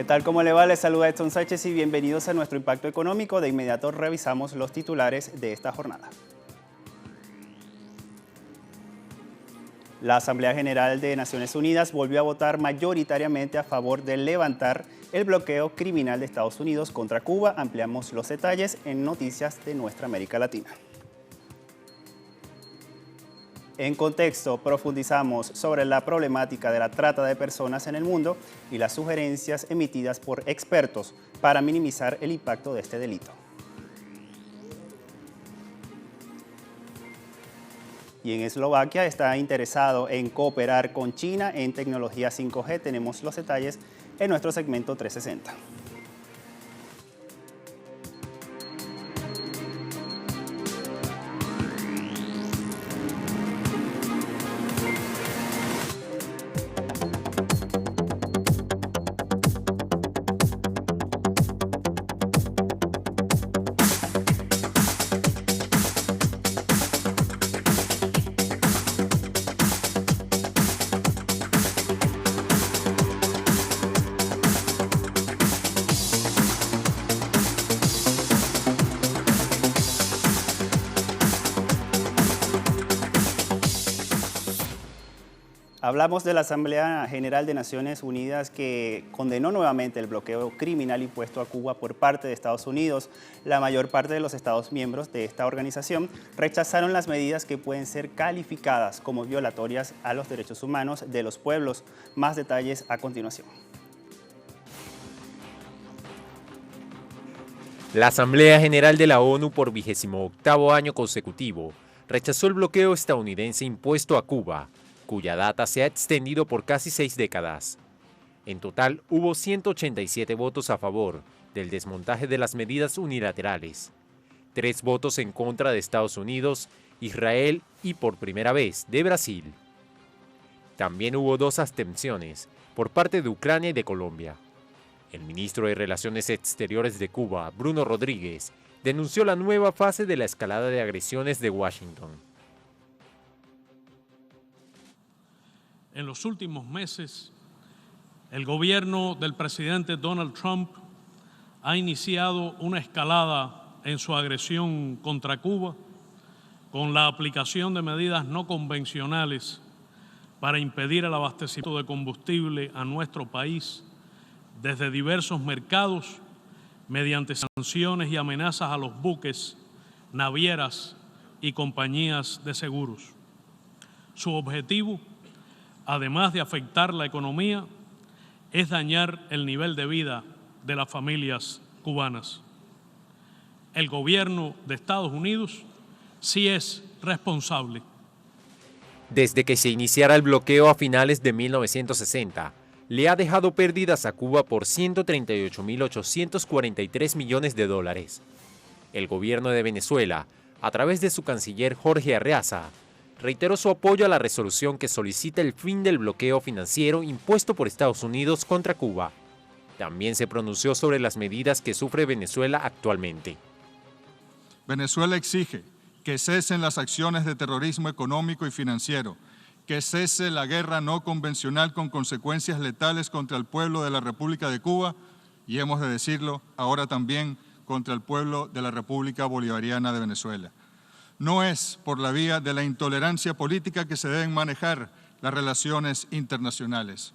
tal? ¿Cómo le va? Les saluda Edson Sánchez y bienvenidos a nuestro Impacto Económico. De inmediato revisamos los titulares de esta jornada. La Asamblea General de Naciones Unidas volvió a votar mayoritariamente a favor de levantar el bloqueo criminal de Estados Unidos contra Cuba. Ampliamos los detalles en noticias de nuestra América Latina. En contexto, profundizamos sobre la problemática de la trata de personas en el mundo y las sugerencias emitidas por expertos para minimizar el impacto de este delito. Y en Eslovaquia está interesado en cooperar con China en tecnología 5G. Tenemos los detalles en nuestro segmento 360. Hablamos de la Asamblea General de Naciones Unidas que condenó nuevamente el bloqueo criminal impuesto a Cuba por parte de Estados Unidos. La mayor parte de los Estados miembros de esta organización rechazaron las medidas que pueden ser calificadas como violatorias a los derechos humanos de los pueblos. Más detalles a continuación. La Asamblea General de la ONU por 28º año consecutivo rechazó el bloqueo estadounidense impuesto a Cuba, cuya data se ha extendido por casi 6 décadas. En total, hubo 187 votos a favor del desmontaje de las medidas unilaterales, 3 votos en contra de Estados Unidos, Israel y, por primera vez, de Brasil. También hubo 2 abstenciones por parte de Ucrania y de Colombia. El ministro de Relaciones Exteriores de Cuba, Bruno Rodríguez, denunció la nueva fase de la escalada de agresiones de Washington. En los últimos meses, el gobierno del presidente Donald Trump ha iniciado una escalada en su agresión contra Cuba con la aplicación de medidas no convencionales para impedir el abastecimiento de combustible a nuestro país desde diversos mercados mediante sanciones y amenazas a los buques, navieras y compañías de seguros. Su objetivo, además de afectar la economía, es dañar el nivel de vida de las familias cubanas. El gobierno de Estados Unidos sí es responsable. Desde que se iniciara el bloqueo a finales de 1960, le ha dejado pérdidas a Cuba por 138.843 millones de dólares. El gobierno de Venezuela, a través de su canciller Jorge Arreaza, reiteró su apoyo a la resolución que solicita el fin del bloqueo financiero impuesto por Estados Unidos contra Cuba. También se pronunció sobre las medidas que sufre Venezuela actualmente. Venezuela exige que cesen las acciones de terrorismo económico y financiero, que cese la guerra no convencional con consecuencias letales contra el pueblo de la República de Cuba y, hemos de decirlo, ahora también contra el pueblo de la República Bolivariana de Venezuela. No es por la vía de la intolerancia política que se deben manejar las relaciones internacionales.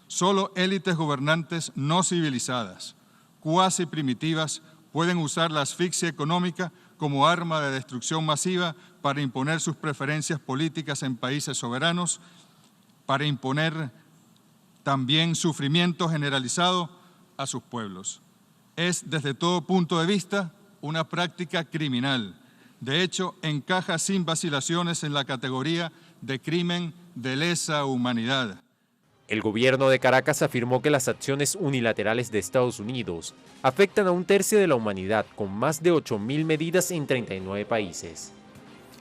Solo élites gobernantes no civilizadas, cuasi primitivas, pueden usar la asfixia económica como arma de destrucción masiva para imponer sus preferencias políticas en países soberanos, para imponer también sufrimiento generalizado a sus pueblos. Es, desde todo punto de vista, una práctica criminal. De hecho, encaja sin vacilaciones en la categoría de crimen de lesa humanidad. El gobierno de Caracas afirmó que las acciones unilaterales de Estados Unidos afectan a 1/3 de la humanidad, con más de 8.000 medidas en 39 países.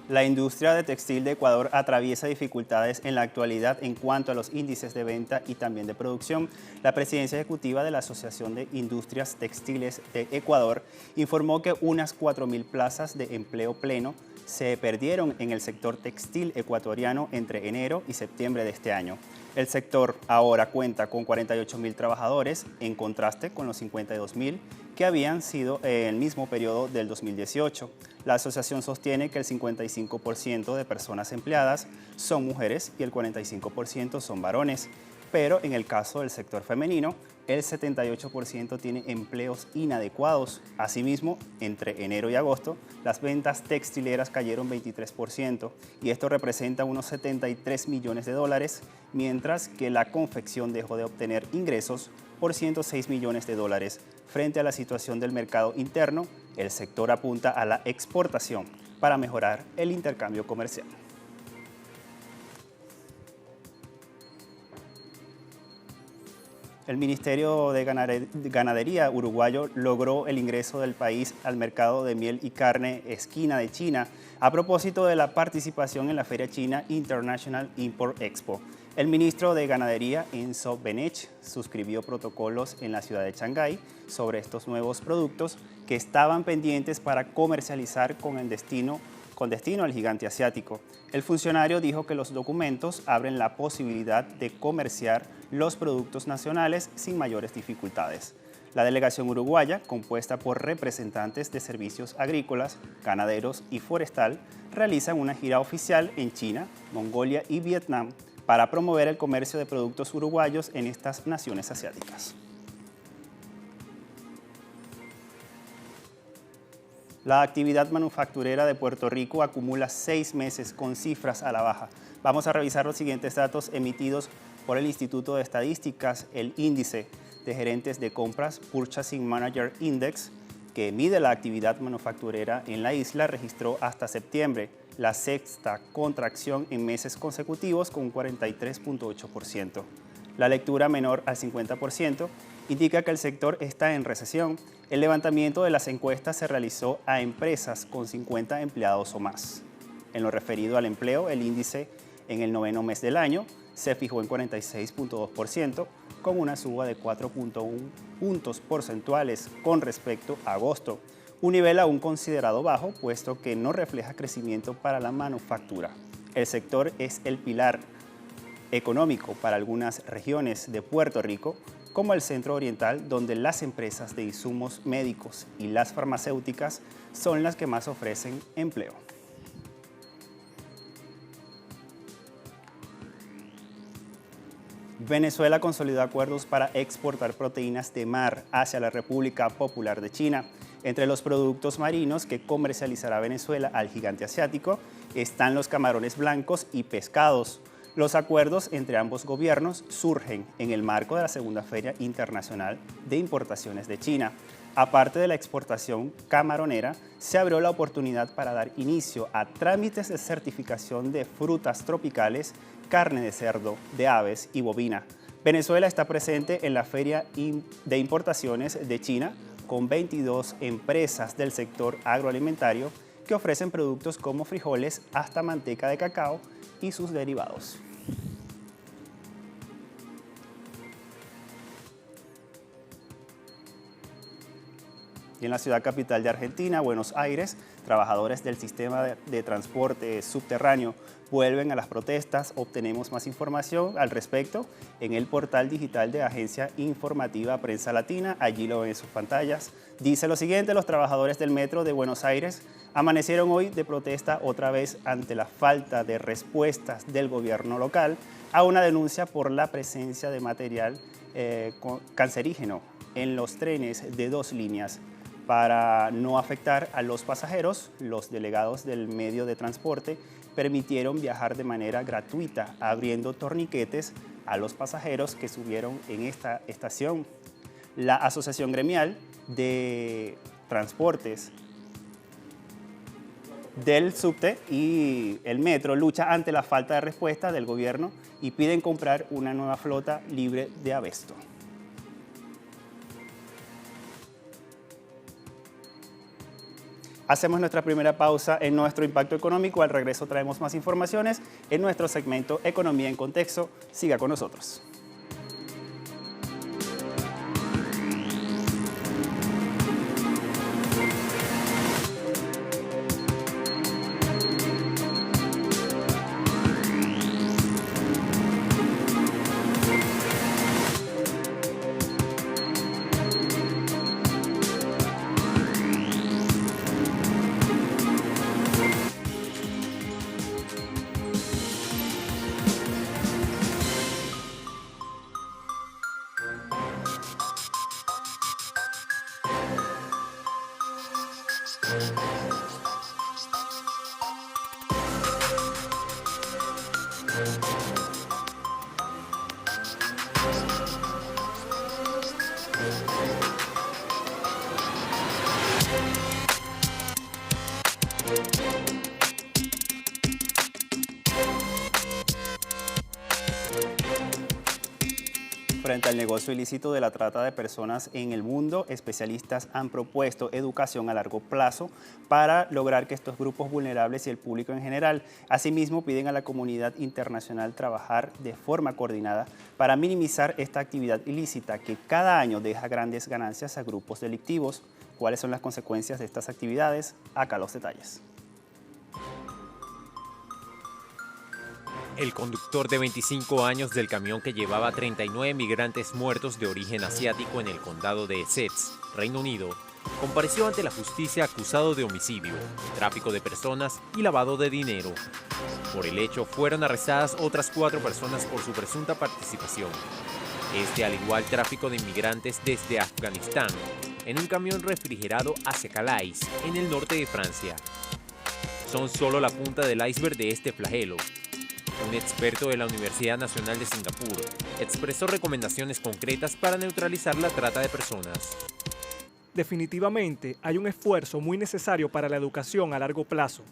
La industria de textil de Ecuador atraviesa dificultades en la actualidad en cuanto a los índices de venta y también de producción. La presidencia ejecutiva de la Asociación de Industrias Textiles de Ecuador informó que unas 4.000 plazas de empleo pleno se perdieron en el sector textil ecuatoriano entre enero y septiembre de este año. El sector ahora cuenta con 48.000 trabajadores, en contraste con los 52.000 que habían sido en el mismo periodo del 2018. La asociación sostiene que el 55% de personas empleadas son mujeres y el 45% son varones, pero en el caso del sector femenino, el 78% tiene empleos inadecuados. Asimismo, entre enero y agosto, las ventas textileras cayeron 23% y esto representa unos 73 millones de dólares, mientras que la confección dejó de obtener ingresos por 106 millones de dólares. Frente a la situación del mercado interno, el sector apunta a la exportación para mejorar el intercambio comercial. El Ministerio de Ganadería uruguayo logró el ingreso del país al mercado de miel y carne esquina de China a propósito de la participación en la Feria China International Import Expo. El ministro de Ganadería, Enzo Benech, suscribió protocolos en la ciudad de Shanghái sobre estos nuevos productos que estaban pendientes para comercializar con destino al gigante asiático. El funcionario dijo que los documentos abren la posibilidad de comerciar los productos nacionales sin mayores dificultades. La delegación uruguaya, compuesta por representantes de servicios agrícolas, ganaderos y forestal, realiza una gira oficial en China, Mongolia y Vietnam para promover el comercio de productos uruguayos en estas naciones asiáticas. La actividad manufacturera de Puerto Rico acumula 6 meses con cifras a la baja. Vamos a revisar los siguientes datos emitidos por el Instituto de Estadísticas, el índice de gerentes de compras Purchasing Manager Index, que mide la actividad manufacturera en la isla, registró hasta septiembre la sexta contracción en meses consecutivos con un 43.8%. La lectura menor al 50% indica que el sector está en recesión. El levantamiento de las encuestas se realizó a empresas con 50 empleados o más. En lo referido al empleo, el índice en el noveno mes del año se fijó en 46.2%, con una suba de 4.1 puntos porcentuales con respecto a agosto, un nivel aún considerado bajo, puesto que no refleja crecimiento para la manufactura. El sector es el pilar económico para algunas regiones de Puerto Rico, como el Centro Oriental, donde las empresas de insumos médicos y las farmacéuticas son las que más ofrecen empleo. Venezuela consolidó acuerdos para exportar proteínas de mar hacia la República Popular de China. Entre los productos marinos que comercializará Venezuela al gigante asiático están los camarones blancos y pescados. Los acuerdos entre ambos gobiernos surgen en el marco de la Segunda Feria Internacional de Importaciones de China. Aparte de la exportación camaronera, se abrió la oportunidad para dar inicio a trámites de certificación de frutas tropicales, carne de cerdo, de aves y bovina. Venezuela está presente en la Feria de Importaciones de China con 22 empresas del sector agroalimentario que ofrecen productos como frijoles hasta manteca de cacao y sus derivados. Y en la ciudad capital de Argentina, Buenos Aires, trabajadores del sistema de transporte subterráneo vuelven a las protestas. Obtenemos más información al respecto en el portal digital de Agencia Informativa Prensa Latina. Allí lo ven en sus pantallas. Dice lo siguiente: los trabajadores del metro de Buenos Aires amanecieron hoy de protesta otra vez ante la falta de respuestas del gobierno local a una denuncia por la presencia de material cancerígeno en los trenes de 2 líneas. Para no afectar a los pasajeros, los delegados del medio de transporte permitieron viajar de manera gratuita, abriendo torniquetes a los pasajeros que subieron en esta estación. La Asociación Gremial de Transportes del subte y el metro lucha ante la falta de respuesta del gobierno y piden comprar una nueva flota libre de asbesto. Hacemos nuestra primera pausa en nuestro impacto económico. Al regreso traemos más informaciones en nuestro segmento Economía en Contexto. Siga con nosotros. Frente al negocio ilícito de la trata de personas en el mundo, especialistas han propuesto educación a largo plazo para lograr que estos grupos vulnerables y el público en general, asimismo, piden a la comunidad internacional trabajar de forma coordinada para minimizar esta actividad ilícita que cada año deja grandes ganancias a grupos delictivos. ¿Cuáles son las consecuencias de estas actividades? Acá los detalles. El conductor de 25 años del camión que llevaba 39 migrantes muertos de origen asiático en el condado de Essex, Reino Unido, compareció ante la justicia acusado de homicidio, tráfico de personas y lavado de dinero. Por el hecho, fueron arrestadas otras 4 personas por su presunta participación. Al igual tráfico de inmigrantes desde Afganistán, en un camión refrigerado hacia Calais, en el norte de Francia. Son solo la punta del iceberg de este flagelo. Un experto de la Universidad Nacional de Singapur expresó recomendaciones concretas para neutralizar la trata de personas. Definitivamente hay un esfuerzo muy necesario para la educación a largo plazo,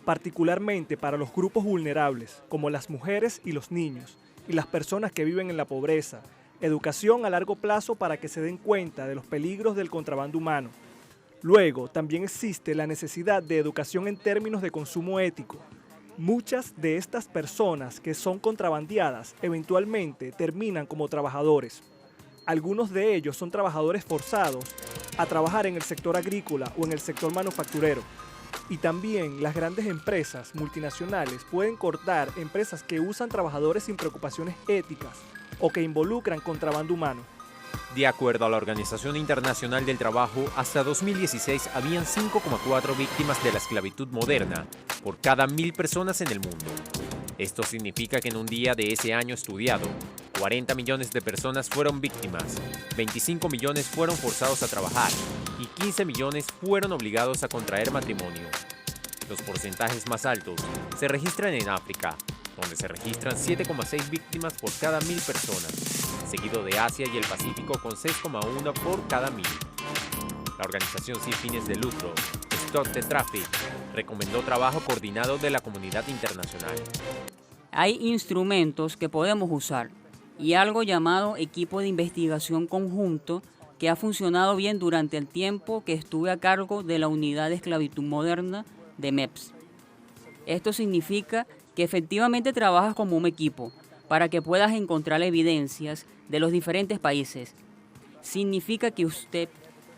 particularmente para los grupos vulnerables, como las mujeres y los niños, y las personas que viven en la pobreza. Educación a largo plazo para que se den cuenta de los peligros del contrabando humano. Luego, también existe la necesidad de educación en términos de consumo ético. Muchas de estas personas que son contrabandeadas eventualmente terminan como trabajadores. Algunos de ellos son trabajadores forzados a trabajar en el sector agrícola o en el sector manufacturero. Y también las grandes empresas multinacionales pueden cortar empresas que usan trabajadores sin preocupaciones éticas o que involucran contrabando humano. De acuerdo a la Organización Internacional del Trabajo, hasta 2016 habían 5,4 víctimas de la esclavitud moderna por cada 1.000 personas en el mundo. Esto significa que en un día de ese año estudiado, 40 millones de personas fueron víctimas, 25 millones fueron forzados a trabajar y 15 millones fueron obligados a contraer matrimonio. Los porcentajes más altos se registran en África, donde se registran 7,6 víctimas por cada 1.000 personas, seguido de Asia y el Pacífico con 6,1 por cada 1.000. La organización sin fines de lucro, Stop the Traffic, recomendó trabajo coordinado de la comunidad internacional. Hay instrumentos que podemos usar y algo llamado equipo de investigación conjunto que ha funcionado bien durante el tiempo que estuve a cargo de la Unidad de Esclavitud Moderna de MEPS. Esto significa que efectivamente trabajas como un equipo para que puedas encontrar evidencias de los diferentes países. Significa que usted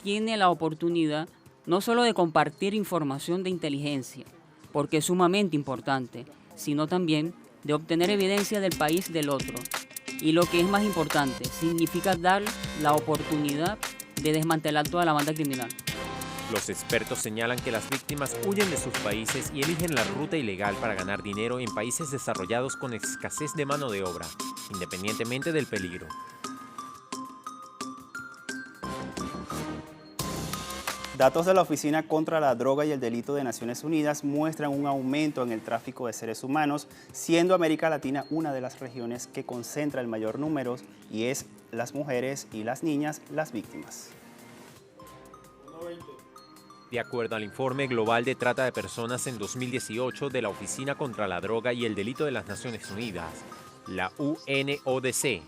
tiene la oportunidad no solo de compartir información de inteligencia, porque es sumamente importante, sino también de obtener evidencia del país del otro. Y lo que es más importante, significa dar la oportunidad de desmantelar toda la banda criminal. Los expertos señalan que las víctimas huyen de sus países y eligen la ruta ilegal para ganar dinero en países desarrollados con escasez de mano de obra, independientemente del peligro. Datos de la Oficina contra la Droga y el Delito de Naciones Unidas muestran un aumento en el tráfico de seres humanos, siendo América Latina una de las regiones que concentra el mayor número y es las mujeres y las niñas las víctimas. De acuerdo al Informe Global de Trata de Personas en 2018 de la Oficina contra la Droga y el Delito de las Naciones Unidas, la UNODC,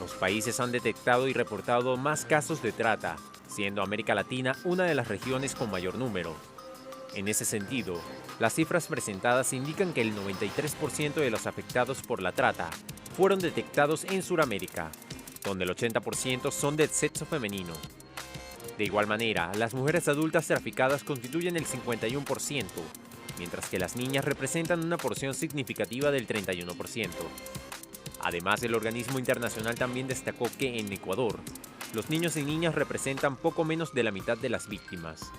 los países han detectado y reportado más casos de trata, siendo América Latina una de las regiones con mayor número. En ese sentido, las cifras presentadas indican que el 93% de los afectados por la trata fueron detectados en Sudamérica, donde el 80% son del sexo femenino. De igual manera, las mujeres adultas traficadas constituyen el 51%, mientras que las niñas representan una porción significativa del 31%. Además, el organismo internacional también destacó que en Ecuador, los niños y niñas representan poco menos de la mitad de las víctimas.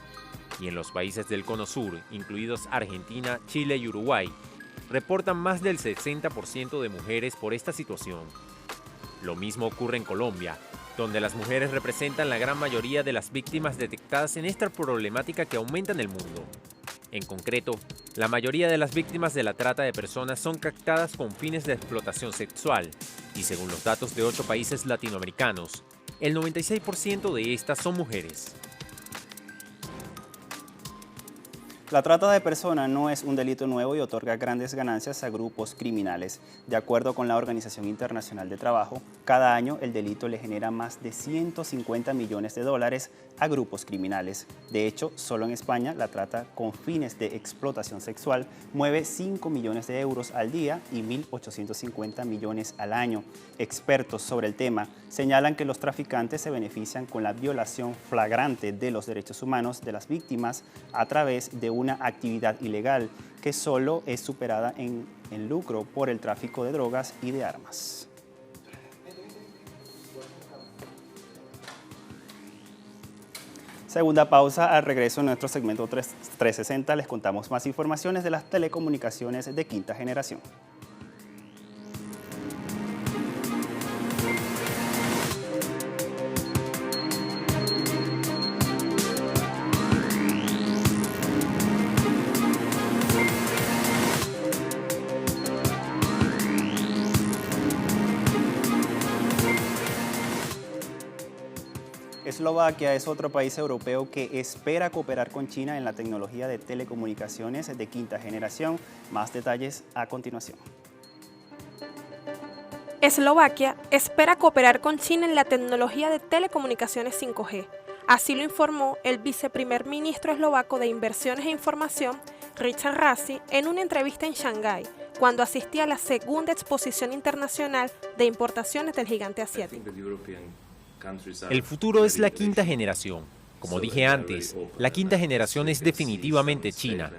Y en los países del Cono Sur, incluidos Argentina, Chile y Uruguay, reportan más del 60% de mujeres por esta situación. Lo mismo ocurre en Colombia, donde las mujeres representan la gran mayoría de las víctimas detectadas en esta problemática que aumenta en el mundo. En concreto, la mayoría de las víctimas de la trata de personas son captadas con fines de explotación sexual, y según los datos de 8 países latinoamericanos, el 96% de estas son mujeres. La trata de personas no es un delito nuevo y otorga grandes ganancias a grupos criminales. De acuerdo con la Organización Internacional de Trabajo, cada año el delito le genera más de 150 millones de dólares a grupos criminales. De hecho, solo en España la trata con fines de explotación sexual mueve 5 millones de euros al día y 1.850 millones al año. Expertos sobre el tema señalan que los traficantes se benefician con la violación flagrante de los derechos humanos de las víctimas a través de una actividad ilegal que solo es superada en lucro por el tráfico de drogas y de armas. Segunda pausa, al regreso en nuestro segmento 360 les contamos más informaciones de las telecomunicaciones de quinta generación. Eslovaquia es otro país europeo que espera cooperar con China en la tecnología de telecomunicaciones de quinta generación. Más detalles a continuación. Eslovaquia espera cooperar con China en la tecnología de telecomunicaciones 5G. Así lo informó el viceprimer ministro eslovaco de Inversiones e Información, Richard Rasi, en una entrevista en Shanghái, cuando asistía a la segunda exposición internacional de importaciones del gigante asiático. El futuro es la quinta generación. Como dije antes, la quinta generación es definitivamente China.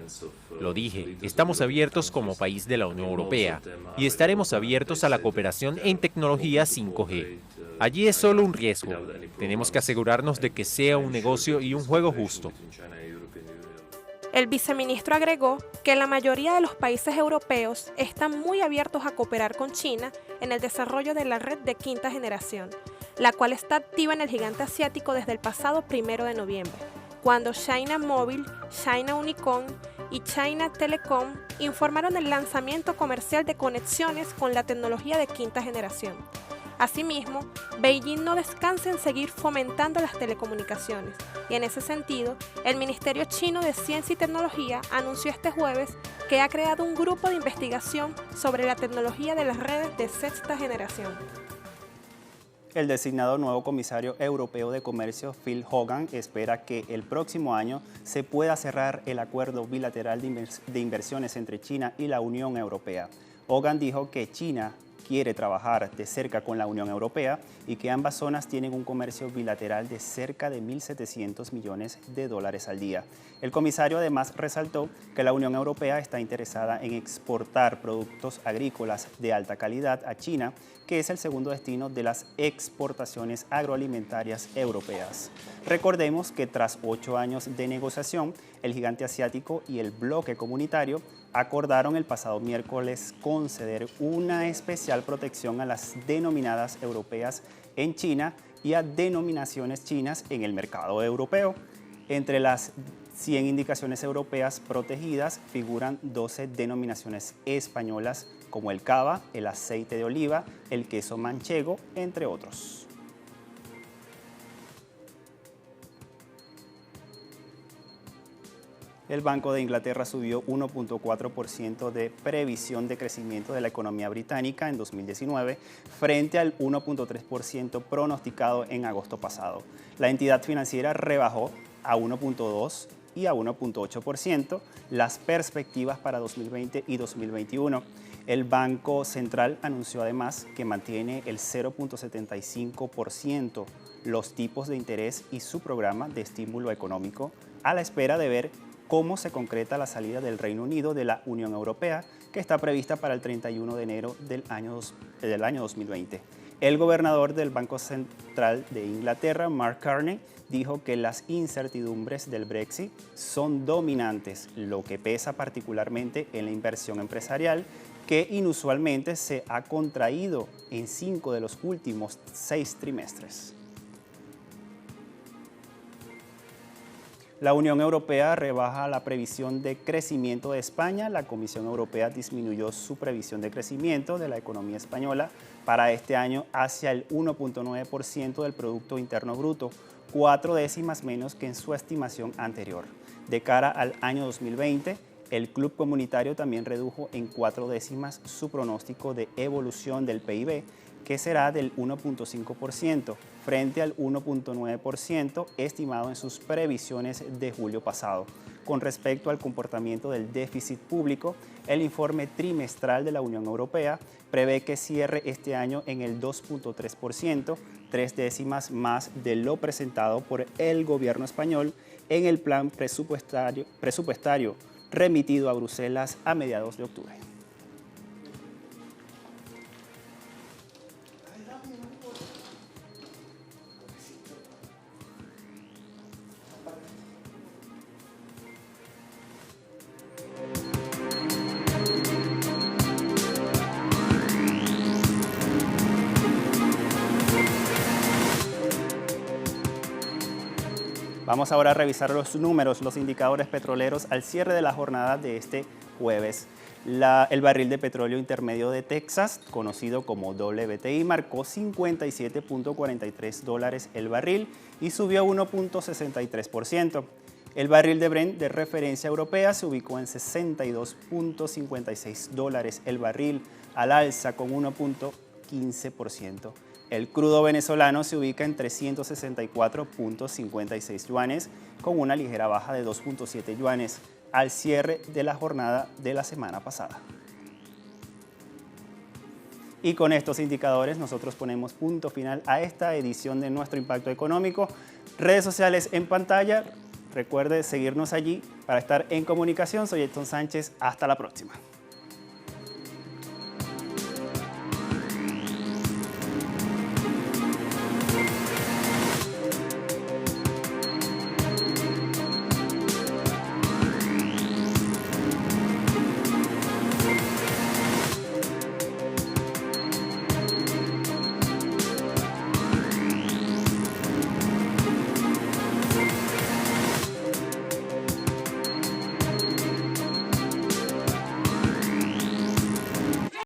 Lo dije, estamos abiertos como país de la Unión Europea y estaremos abiertos a la cooperación en tecnología 5G. Allí es solo un riesgo. Tenemos que asegurarnos de que sea un negocio y un juego justo. El viceministro agregó que la mayoría de los países europeos están muy abiertos a cooperar con China en el desarrollo de la red de quinta generación, la cual está activa en el gigante asiático desde el pasado 1 de noviembre, cuando China Mobile, China Unicom y China Telecom informaron el lanzamiento comercial de conexiones con la tecnología de quinta generación. Asimismo, Beijing no descansa en seguir fomentando las telecomunicaciones, y en ese sentido, el Ministerio Chino de Ciencia y Tecnología anunció este jueves que ha creado un grupo de investigación sobre la tecnología de las redes de sexta generación. El designado nuevo comisario europeo de comercio, Phil Hogan, espera que el próximo año se pueda cerrar el acuerdo bilateral de inversiones entre China y la Unión Europea. Hogan dijo que China quiere trabajar de cerca con la Unión Europea y que ambas zonas tienen un comercio bilateral de cerca de 1.700 millones de dólares al día. El comisario además resaltó que la Unión Europea está interesada en exportar productos agrícolas de alta calidad a China, que es el segundo destino de las exportaciones agroalimentarias europeas. Recordemos que tras 8 años de negociación, el gigante asiático y el bloque comunitario acordaron el pasado miércoles conceder una especial protección a las denominadas europeas en China y a denominaciones chinas en el mercado europeo. Entre las 100 indicaciones europeas protegidas figuran 12 denominaciones españolas como el cava, el aceite de oliva, el queso manchego, entre otros. El Banco de Inglaterra subió 1.4% de previsión de crecimiento de la economía británica en 2019 frente al 1.3% pronosticado en agosto pasado. La entidad financiera rebajó a 1.2% y a 1.8% las perspectivas para 2020 y 2021. El Banco Central anunció además que mantiene el 0.75% los tipos de interés y su programa de estímulo económico a la espera de ver cómo se concreta la salida del Reino Unido de la Unión Europea, que está prevista para el 31 de enero del año 2020. El gobernador del Banco Central de Inglaterra, Mark Carney, dijo que las incertidumbres del Brexit son dominantes, lo que pesa particularmente en la inversión empresarial, que inusualmente se ha contraído en 5 de los últimos 6 trimestres. La Unión Europea rebaja la previsión de crecimiento de España. La Comisión Europea disminuyó su previsión de crecimiento de la economía española para este año hacia el 1.9% del Producto Interno Bruto, 4 décimas menos que en su estimación anterior. De cara al año 2020, el Club Comunitario también redujo en 4 décimas su pronóstico de evolución del PIB, que será del 1.5%, frente al 1.9% estimado en sus previsiones de julio pasado. Con respecto al comportamiento del déficit público, el informe trimestral de la Unión Europea prevé que cierre este año en el 2.3%, 3 décimas más de lo presentado por el gobierno español en el plan presupuestario remitido a Bruselas a mediados de octubre. Vamos ahora a revisar los números, los indicadores petroleros al cierre de la jornada de este jueves. El barril de petróleo intermedio de Texas, conocido como WTI, marcó $57.43 el barril y subió 1.63%. El barril de Brent de referencia europea se ubicó en $62.56 el barril, al alza con 1.15%. El crudo venezolano se ubica en 364.56 yuanes, con una ligera baja de 2.7 yuanes al cierre de la jornada de la semana pasada. Y con estos indicadores nosotros ponemos punto final a esta edición de Nuestro Impacto Económico. Redes sociales en pantalla. Recuerde seguirnos allí para estar en comunicación. Soy Edson Sánchez. Hasta la próxima.